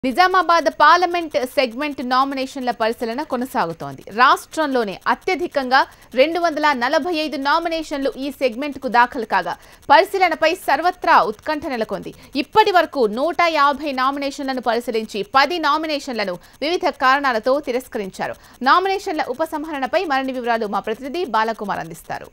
Nizamabad parliament segment నామినేషన్ల పరిశీలన కొనసాగుతోంది. రాష్ట్రంలోనే అత్యధికంగా 245 నామినేషన్లు ఈ సెగ్మెంట్కు దాఖలు కాగా పరిశీలనపై సర్వత్రా ఉత్కంఠ నెలకొంది. ఇప్పటి వరకు 150 నామినేషన్లను పరిశీలించి 10 నామినేషన్లను వివిధ కారణాలతో తిరస్కరించారు. నామినేషన్ల ఉపసంహరణపై మరిన్ని వివరాలు మా ప్రతినిధి బాలకుమార్ అందిస్తారు.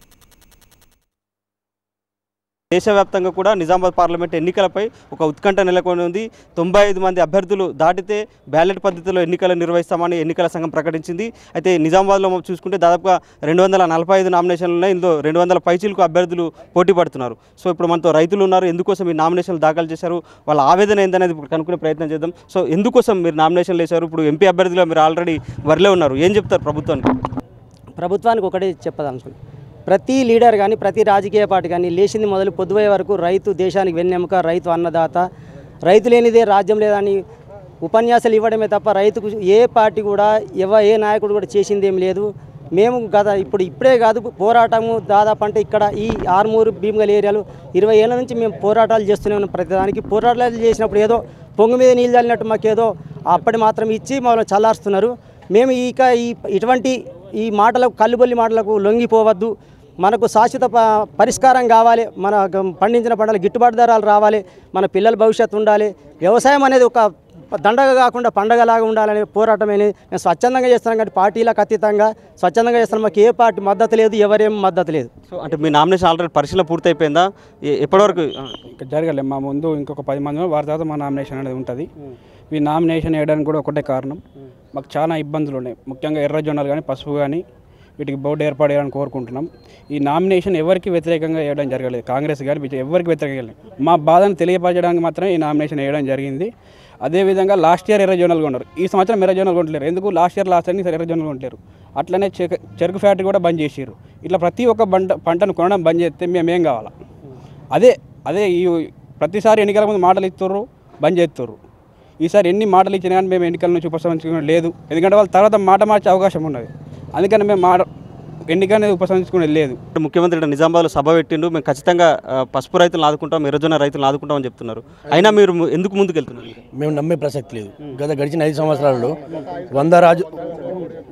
దేశవ్యాప్తంగా కూడా నిజామాబాద్ పార్లమెంట్ ఎన్నికలపై ఒక ఉత్కంఠ నెలకొని ఉంది. 95 మంది అభ్యర్థులు దాటితే బ్యాలెట్ పద్ధతిలో ఎన్నికలు నిర్వహిస్తామని ఎన్నికల సంఘం ప్రకటించింది. అయితే నిజామాబాద్లో చూసుకుంటే దాదాపుగా 245 నామినేషన్లు ఉన్నాయి. ఇందులో 200 పైచీలకు అభ్యర్థులు పోటీ పడుతున్నారు. సో ఇప్పుడు మనతో రైతులు ఉన్నారు. ఎందుకోసం ఈ నామినేషన్లు దాఖలు చేశారు, వాళ్ళ ఆవేదన ఏందనేది ఇప్పుడు కనుక్కునే ప్రయత్నం చేద్దాం. సో ఎందుకోసం మీరు నామినేషన్లు వేశారు? ఇప్పుడు ఎంపీ అభ్యర్థులుగా మీరు ఆల్రెడీ వరిలో ఉన్నారు. ఏం చెప్తారు ప్రభుత్వానికి ఒకటే చెప్పదనుకుంటున్నాను. ప్రతి లీడర్ కానీ ప్రతి రాజకీయ పార్టీ కానీ లేచింది మొదలు పొద్దుపోయే వరకు రైతు దేశానికి వెన్నెముక, రైతు అన్నదాత, రైతు లేనిదే రాజ్యం లేదని ఉపన్యాసాలు ఇవ్వడమే తప్ప రైతుకు ఏ పార్టీ కూడా ఏ నాయకుడు కూడా చేసింది ఏం లేదు. మేము ఇప్పుడే కాదు పోరాటము దాదాపు అంటే ఇక్కడ ఈ ఆర్మూరు భీమగల్ ఏరియాలో 20 ఏళ్ళ నుంచి మేము పోరాటాలు చేస్తూనే ఉన్నాం. ప్రతిదానికి పోరాటాలు చేసినప్పుడు ఏదో పొంగు మీద నీళ్ళు చల్లినట్టు మాకేదో అప్పటి మాత్రం ఇచ్చి మమ్మల్ని చల్లారుస్తున్నారు. మేము ఇటువంటి ఈ మాటలకు కల్లుబొల్లి మాటలకు లొంగిపోవద్దు. మనకు శాశ్వత పరిష్కారం కావాలి. మన పండించిన పంటలు గిట్టుబాటు ధరలు రావాలి. మన పిల్లల భవిష్యత్తు ఉండాలి. వ్యవసాయం అనేది ఒక దండగ కాకుండా పండగలాగా ఉండాలనే పోరాటం అనేది మేము స్వచ్ఛందంగా చేస్తున్నాం. కానీ పార్టీలకు అతీతంగా స్వచ్ఛందంగా చేస్తున్నాం. మాకు ఏ పార్టీ మద్దతు లేదు, ఎవరేం మద్దతు లేదు. సో అంటే మీ నామినేషన్ ఆల్రెడీ పరిశీలన పూర్తయిపోయిందా? ఎప్పటివరకు జరగలేదు. మా ముందు ఇంకొక 10 మంది వారి తర్వాత మా నామినేషన్ అనేది ఉంటుంది. ఈ నామినేషన్ వేయడానికి కూడా ఒకటే కారణం, మాకు చాలా ఇబ్బందులు ఉన్నాయి. ముఖ్యంగా ఎర్ర జొన్నలు కానీ పసుపు కానీ వీటికి బోర్డు ఏర్పాటు చేయాలని కోరుకుంటున్నాం. ఈ నామినేషన్ ఎవరికి వ్యతిరేకంగా వేయడం జరగలేదు. కాంగ్రెస్ కానీ బీజేపీ ఎవరికి వ్యతిరేకంగా లేదు. మా బాధను తెలియపరచడానికి మాత్రమే ఈ నామినేషన్ వేయడం జరిగింది. అదేవిధంగా లాస్ట్ ఇయర్ ఎర్ర జొన్నలు కొన్నారు, ఈ సంవత్సరం ఎర్ర జొన్నలు కొంటలేరు. ఎందుకు? లాస్ట్ ఇయర్ ఎర్ర జొన్నలు కొంటారు. అట్లనే చెరుకు ఫ్యాక్టరీ కూడా బంద్ చేసారు. ఇట్లా ప్రతి ఒక్క పంటను కొనడం బంద్ చేస్తే మేమేం కావాలా? అదే ఈ ప్రతిసారి ఎన్నికల ముందు మాటలు ఇస్తుర్రు, బంద్ చేస్తుర్రు. ఈసారి ఎన్ని మాటలు ఇచ్చినా కానీ మేము ఎన్నికల నుంచి ఉపసంహరించుకునే లేదు. ఎందుకంటే వాళ్ళ తర్వాత మాట మార్చే అవకాశం ఉన్నది. అందుకని మేము ఎన్నిక అనేది ఉపసంహరించుకునేది లేదు. ముఖ్యమంత్రి నిజామాబాద్లో సభ పెట్టిండు, మేము ఖచ్చితంగా పసుపు రైతులను ఆదుకుంటాం, ఎర్రజొన్న రైతులను ఆదుకుంటామని చెప్తున్నారు. అయినా మీరు ఎందుకు ముందుకు వెళ్తున్నారు? మేము నమ్మే ప్రసక్తి లేదు. గడిచిన 5 సంవత్సరాలలో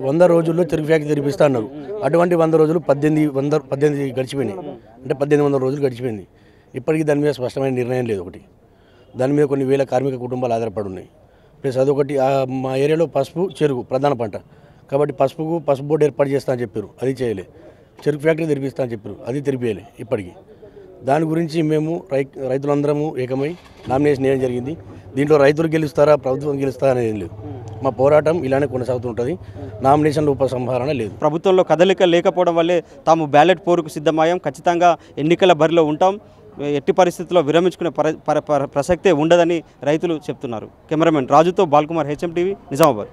100 రోజుల్లో చెరుకు ఫ్యాక్టరీ తెరిపిస్తా అన్నారు. అటువంటి 100 రోజులు 18 గడిచిపోయినాయి. అంటే 1800 రోజులు గడిచిపోయింది. ఇప్పటికీ దాని మీద స్పష్టమైన నిర్ణయం లేదు. ఒకటి దాని మీద కొన్ని వేల కార్మిక కుటుంబాలు ఆధారపడి ఉన్నాయి. ప్లస్ అదొకటి మా ఏరియాలో పసుపు చెరుకు ప్రధాన పంట కాబట్టి పసుపు బోర్డు ఏర్పాటు చేస్తా అని చెప్పారు, అది చేయలే. చెరుకు ఫ్యాక్టరీ తెరిపిస్తా అని చెప్పారు, అది తెరిపేయలే ఇప్పటికీ. దాని గురించి మేము రైతులందరము ఏకమై నామినేషన్ వేయడం జరిగింది. దీంట్లో రైతులు గెలుస్తారా ప్రభుత్వం గెలుస్తారా అనేది ఏం లేదు. మా పోరాటం ఇలానే కొనసాగుతుంటుంది. నామినేషన్ల ఉపసంహరణ లేదు. ప్రభుత్వంలో కదలిక లేకపోవడం వల్లే తాము బ్యాలెట్ పోరుకు సిద్ధమయ్యాం, ఖచ్చితంగా ఎన్నికల బరిలో ఉంటాం, ఎట్టి పరిస్థితుల్లో విరమించుకునే ప్రసక్తే ఉండదని రైతులు చెప్తున్నారు. కెమెరామెన్ రాజుతో బాలకుమార్, HM TV, నిజామాబాద్.